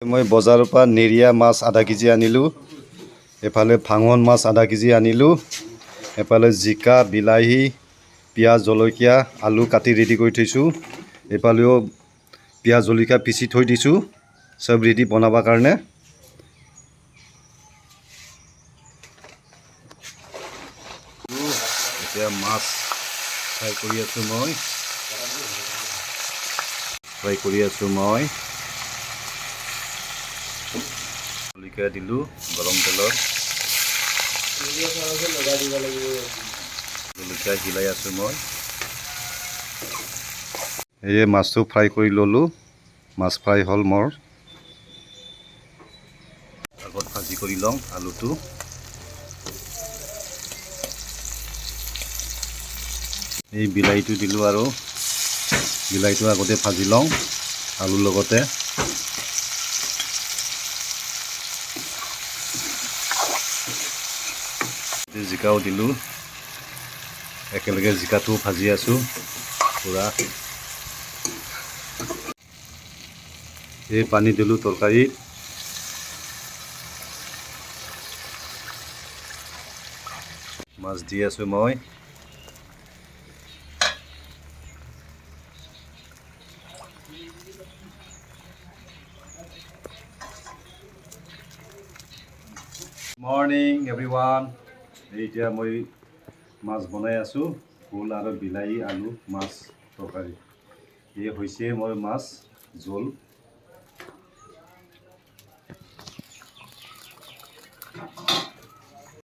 মই বজাৰৰ পৰা নেৰিয়া মাছ আধা কেজি আনিলোঁ। এফালে ভাঙন মাছ আধা কেজি আনিলোঁ। এফালে জিকা, বিলাহী, পিঁয়াজ, জলকীয়া, আলু কাটি ৰেডি কৰি থৈছোঁ। এফালেও পিঁয়াজ জলকীয়া পিচি থৈ দিছোঁ, চব ৰেডি বনাবৰ কাৰণে। এতিয়া মাছ ফ্ৰাই কৰি আছোঁ মই। জলকীয়া দিলোঁ গৰম তেলত। জলকীয়া হিলাই আছোঁ মই। এই মাছটো ফ্ৰাই কৰি ল'লোঁ। মাছ ফ্ৰাই হ'ল মোৰ। আগত ভাজি কৰি লওঁ আলুটো। এই বিলাহীটো দিলোঁ আৰু বিলাহীটো আগতে ভাজি লওঁ আলুৰ লগতে। জিকাও দিলোঁ, একেলগে জিকাটো ভাজি আছোঁ পূৰা। এই পানী দিলোঁ তৰকাৰীত। মাছ দি আছোঁ মই। Morning everyone. এতিয়া মই মাছ বনাই আছোঁ, ভোল আৰু বিলাহী, আলু, মাছ তৰকাৰী। এই হৈছে মোৰ মাছ জোল।